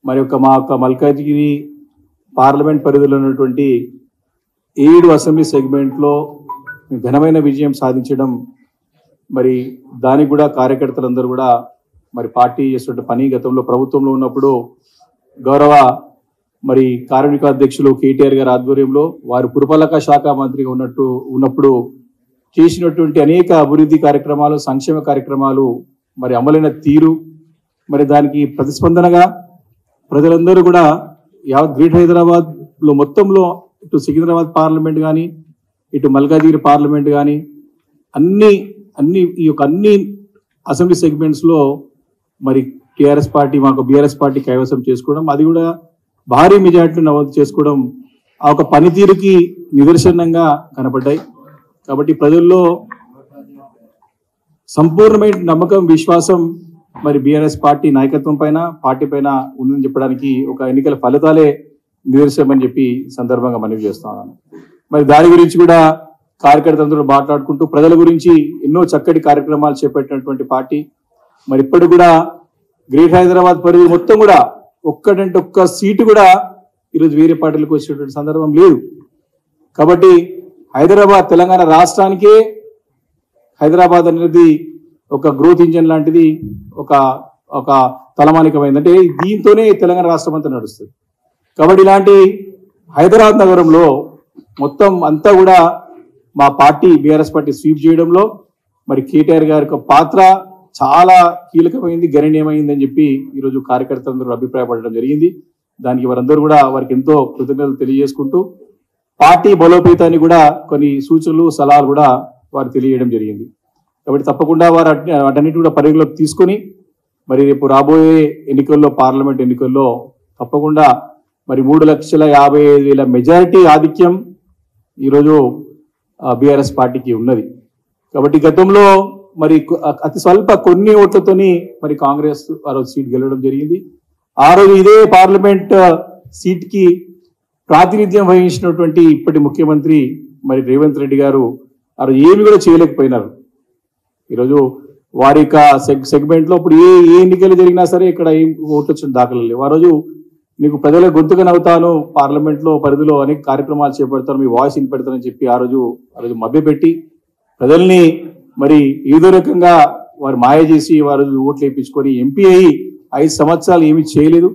మరి మా మల్కాజ్గిరి పార్లమెంట్ పరిధిలో ఉన్నటువంటి 7 అసెంబ్లీ సెగ్మెంట్లో ఘనమైన విజయం సాధించడం, మరి దానికి కూడా కార్యకర్తలందరూ కూడా మరి పార్టీ చేస్తున్న పని గతంలో ప్రభుత్వంలో ఉన్నప్పుడు గౌరవ మరి కార్మిక అధ్యక్షులు కేటీఆర్ గారి ఆధ్వర్యంలో వారు పురపాలక శాఖ మంత్రిగా ఉన్నప్పుడు చేసినటువంటి అనేక అభివృద్ధి కార్యక్రమాలు, సంక్షేమ కార్యక్రమాలు మరి అమలైన తీరు, మరి దానికి ప్రతిస్పందనగా ప్రజలందరూ కూడా యావత్ గ్రేటర్ హైదరాబాద్ లో మొత్తంలో ఇటు సికింద్రాబాద్ పార్లమెంట్ కానీ ఇటు మల్కాజ్గిరి పార్లమెంట్ కానీ అన్ని అసెంబ్లీ సెగ్మెంట్స్ లో మరి టీఆర్ఎస్ పార్టీ మాకు బీఆర్ఎస్ పార్టీ కైవసం చేసుకోవడం, అది కూడా భారీ మెజార్టీ నమోదు చేసుకోవడం ఆ ఒక పనితీరుకి నిదర్శనంగా కనపడ్డాయి. కాబట్టి ప్రజల్లో సంపూర్ణమైన నమ్మకం, విశ్వాసం మరి బీఆర్ఎస్ పార్టీ నాయకత్వం పైన, పార్టీ పైన ఉందని చెప్పడానికి ఒక ఎన్నికల ఫలితాలే నిదర్శనం అని చెప్పి సందర్భంగా మనవి చేస్తున్నాను. మరి దాని గురించి కూడా కార్యకర్తలందరూ మాట్లాడుకుంటూ ప్రజల గురించి ఎన్నో చక్కటి కార్యక్రమాలు చేపట్టినటువంటి పార్టీ. మరి ఇప్పుడు కూడా గ్రేటర్ హైదరాబాద్ పరిధి మొత్తం కూడా ఒక్కటంటే ఒక్క సీటు కూడా ఈరోజు వేరే పార్టీలకు వచ్చేటువంటి సందర్భం లేదు. కాబట్టి హైదరాబాద్ తెలంగాణ రాష్ట్రానికే హైదరాబాద్ అనేది ఒక గ్రోత్ ఇంజన్ లాంటిది, ఒక తలమానికమైంది. అంటే దీంతోనే తెలంగాణ రాష్ట్రం అంతా నడుస్తుంది. కాబట్టి ఇలాంటి హైదరాబాద్ నగరంలో మొత్తం అంతా కూడా మా పార్టీ బీఆర్ఎస్ పార్టీ స్వీప్ చేయడంలో మరి కేటీఆర్ గారి యొక్క పాత్ర చాలా కీలకమైంది, గణనీయమైంది అని చెప్పి ఈరోజు కార్యకర్తలందరూ అభిప్రాయపడడం జరిగింది. దానికి వారందరూ కూడా వారికి ఎంతో కృతజ్ఞతలు తెలియజేసుకుంటూ పార్టీ బలోపేతాన్ని కూడా కొన్ని సూచనలు, సలహాలు కూడా వారు తెలియజేయడం జరిగింది. కాబట్టి తప్పకుండా వారు వాటన్నిటి కూడా పరిగణలోకి తీసుకొని మరి రేపు రాబోయే ఎన్నికల్లో, పార్లమెంట్ ఎన్నికల్లో తప్పకుండా మరి 3,55,000 మెజారిటీ ఆధిక్యం ఈరోజు బీఆర్ఎస్ పార్టీకి ఉన్నది. కాబట్టి గతంలో మరి అతి స్వల్ప కొన్ని ఓట్లతోని మరి కాంగ్రెస్ ఆ రోజు సీట్ గెలవడం జరిగింది. ఆ రోజు ఇదే పార్లమెంట్ సీట్ కి ప్రాతినిధ్యం వహించినటువంటి ఇప్పటి ముఖ్యమంత్రి మరి రేవంత్ రెడ్డి గారు ఆ రోజు ఏమి కూడా చేయలేకపోయినారు. ఈరోజు వారి యొక్క సెగ్మెంట్ లో ఇప్పుడు ఏ ఎన్నికలు జరిగినా సరే ఇక్కడ ఏం ఓట్లు వచ్చిన దాఖలు లేవు. ఆ రోజు మీకు ప్రజల గొంతుగా నవ్వుతాను, పార్లమెంట్ లో పరిధిలో అనేక కార్యక్రమాలు చేపడతాను, మీ వాయిస్ వినిపెడతానని చెప్పి ఆ రోజు మభ్యపెట్టి ప్రజల్ని మరి ఏదో రకంగా వారు మాయ చేసి వారు ఓట్లు వేయించుకొని ఎంపీ అయ్యి 5 సంవత్సరాలు ఏమీ చేయలేదు.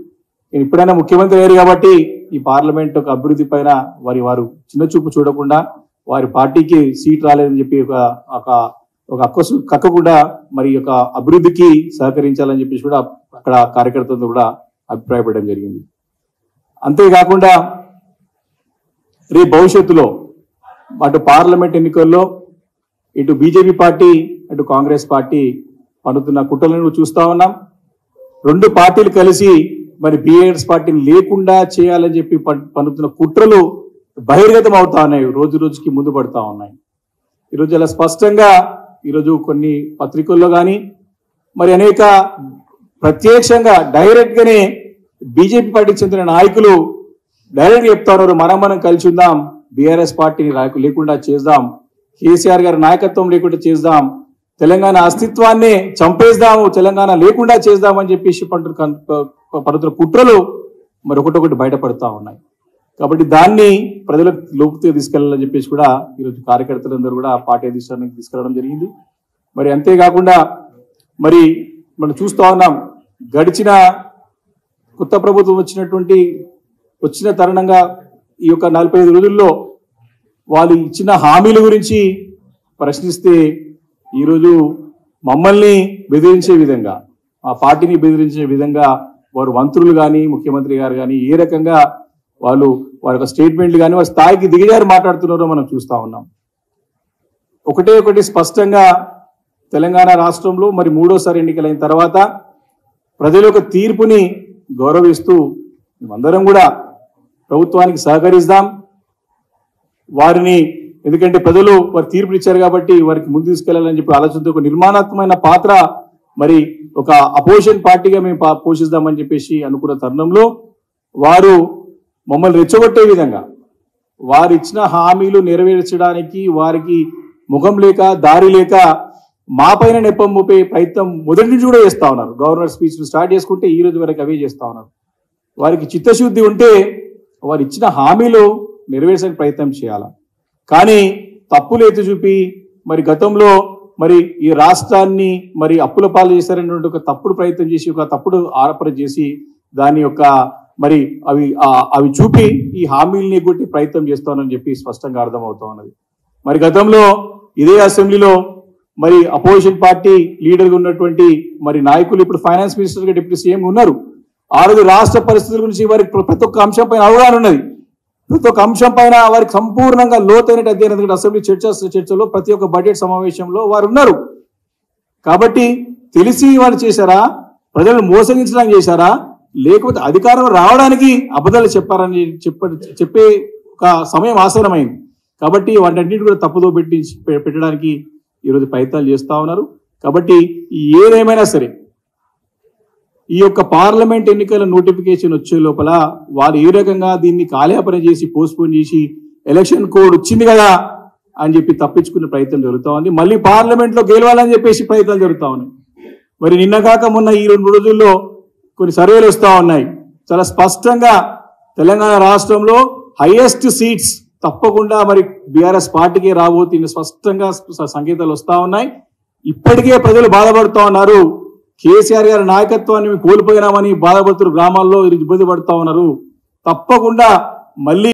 నేను ఇప్పుడైనా ముఖ్యమంత్రి అయ్యారు కాబట్టి ఈ పార్లమెంట్ ఒక అభివృద్ధి పైన వారు చిన్న చూపు చూడకుండా వారి పార్టీకి సీట్ రాలేదని చెప్పి ఒక కక్కకుండా మరి యొక్క అభివృద్ధికి సహకరించాలని చెప్పేసి కూడా అక్కడ కార్యకర్తలతో కూడా అభిప్రాయపడడం జరిగింది. అంతేకాకుండా రేపు భవిష్యత్తులో అటు పార్లమెంట్ ఎన్నికల్లో ఇటు బీజేపీ పార్టీ అటు కాంగ్రెస్ పార్టీ పన్నుతున్న కుట్రలను చూస్తా ఉన్నాం. 2 పార్టీలు కలిసి మరి బీఆర్ఎస్ పార్టీని లేకుండా చేయాలని చెప్పి పన్నుతున్న కుట్రలు బహిర్గతం అవుతా ఉన్నాయి, రోజు రోజుకి ముందు పడతా ఉన్నాయి. ఈరోజు అలా స్పష్టంగా ఈరోజు కొన్ని పత్రికల్లో కానీ మరి అనేక ప్రత్యక్షంగా డైరెక్ట్ గానే బీజేపీ పార్టీకి చెందిన నాయకులు డైరెక్ట్ చెప్తా ఉన్నారు, మనం కలిసి ఉందాం, బీఆర్ఎస్ పార్టీని లేకుండా చేద్దాం, కేసీఆర్ గారి నాయకత్వం లేకుండా చేద్దాం, తెలంగాణ అస్తిత్వాన్ని చంపేద్దాము, తెలంగాణ లేకుండా చేద్దామని చెప్పేసి పడుతున్న కుట్రలు మరి ఒకటొకటి బయటపడతా ఉన్నాయి. కాబట్టి దాన్ని ప్రజలకు లోపుతో తీసుకెళ్లాలని చెప్పేసి కూడా ఈరోజు కార్యకర్తలందరూ కూడా పార్టీ అధిష్టానానికి తీసుకెళ్లడం జరిగింది. మరి అంతేకాకుండా మరి మనం చూస్తా ఉన్నాం, గడిచిన కొత్త ప్రభుత్వం వచ్చిన తరుణంగా ఈ యొక్క 45 రోజుల్లో వాళ్ళు ఇచ్చిన హామీల గురించి ప్రశ్నిస్తే ఈరోజు మమ్మల్ని బెదిరించే విధంగా, ఆ పార్టీని బెదిరించే విధంగా వారు మంత్రులు కానీ ముఖ్యమంత్రి గారు కానీ ఏ రకంగా వారి యొక్క స్టేట్మెంట్లు కానీ వారి స్థాయికి దిగజారి మాట్లాడుతున్నారో మనం చూస్తా ఉన్నాం. ఒకటి స్పష్టంగా తెలంగాణ రాష్ట్రంలో మరి 3వసారి ఎన్నికలైన తర్వాత ప్రజల యొక్క తీర్పుని గౌరవిస్తూ మేమందరం కూడా ప్రభుత్వానికి సహకరిస్తాం. వారిని ఎందుకంటే ప్రజలు వారి తీర్పులు ఇచ్చారు కాబట్టి వారికి ముందు తీసుకెళ్లాలని చెప్పి ఆలోచనతో ఒక నిర్మాణాత్మకమైన పాత్ర మరి ఒక అపోజిషన్ పార్టీగా మేము పోషిస్తామని చెప్పేసి అనుకున్న తరుణంలో వారు మమ్మల్ని రెచ్చగొట్టే విధంగా వారు ఇచ్చిన హామీలు నెరవేర్చడానికి వారికి ముఖం లేక దారి లేక మా పైన నెప్పం మోపే ప్రయత్నం మొదటి నుంచి కూడా చేస్తా ఉన్నారు. గవర్నర్ స్పీచ్ స్టార్ట్ చేసుకుంటే ఈ రోజు వరకు అవే చేస్తా ఉన్నారు. వారికి చిత్తశుద్ధి ఉంటే వారు ఇచ్చిన హామీలు నెరవేర్చడానికి ప్రయత్నం చేయాలి. కానీ తప్పులు ఎత్తి చూపి మరి గతంలో మరి ఈ రాష్ట్రాన్ని మరి అప్పుల పాలు చేశారనేటువంటి ఒక తప్పుడు ప్రయత్నం చేసి ఒక తప్పుడు ఆరోపణ చేసి దాని యొక్క మరి అవి చూపి ఈ హామీల్ని ఎగ్గొట్టి ప్రయత్నం చేస్తానని చెప్పి స్పష్టంగా అర్థమవుతా ఉన్నది. మరి గతంలో ఇదే అసెంబ్లీలో మరి అపోజిషన్ పార్టీ లీడర్గా ఉన్నటువంటి మరి నాయకులు ఇప్పుడు ఫైనాన్స్ మినిస్టర్ గా డిప్యూటీ సీఎం ఉన్నారు. ఆ రోజు రాష్ట్ర పరిస్థితుల గురించి వారికి ప్రతి ఒక్క అంశం పైన అవగాహన ఉన్నది. ప్రతి ఒక్క అంశం పైన వారికి సంపూర్ణంగా లోతైన అధ్యయనం అసెంబ్లీ చర్చలో ప్రతి ఒక్క బడ్జెట్ సమావేశంలో వారు ఉన్నారు. కాబట్టి తెలిసి వాళ్ళు చేశారా, ప్రజలను మోసగించడానికి చేశారా, లేకపోతే అధికారం రావడానికి అబద్ధాలు చెప్పారని చెప్పే ఒక సమయం ఆసన్నమైంది. కాబట్టి వాటన్నిటి కూడా తప్పుదో పెట్టడానికి ఈరోజు ప్రయత్నాలు చేస్తా ఉన్నారు. కాబట్టి ఏదేమైనా సరే ఈ యొక్క పార్లమెంట్ ఎన్నికల నోటిఫికేషన్ వచ్చే లోపల వారు ఏ రకంగా దీన్ని కాలయాపన చేసి పోస్ట్పోన్ చేసి ఎలక్షన్ కోడ్ వచ్చింది కదా అని చెప్పి తప్పించుకునే ప్రయత్నం జరుగుతూ ఉంది. మళ్ళీ పార్లమెంట్ లో గెలవాలని చెప్పేసి ప్రయత్నాలు జరుగుతూ ఉన్నాయి. మరి నిన్న కాక మొన్న ఈ 2 రోజుల్లో కొన్ని సర్వేలు వస్తూ ఉన్నాయి. చాలా స్పష్టంగా తెలంగాణ రాష్ట్రంలో హైయెస్ట్ సీట్స్ తప్పకుండా మరి బీఆర్ఎస్ పార్టీకి రాబోతున్న స్పష్టంగా సంకేతాలు వస్తా ఉన్నాయి. ఇప్పటికే ప్రజలు బాధపడుతూ ఉన్నారు. కేసీఆర్ గారి నాయకత్వాన్ని కోల్పోయినామని బాధపడుతున్న గ్రామాల్లో ఇబ్బంది పడుతూ ఉన్నారు. తప్పకుండా మళ్ళీ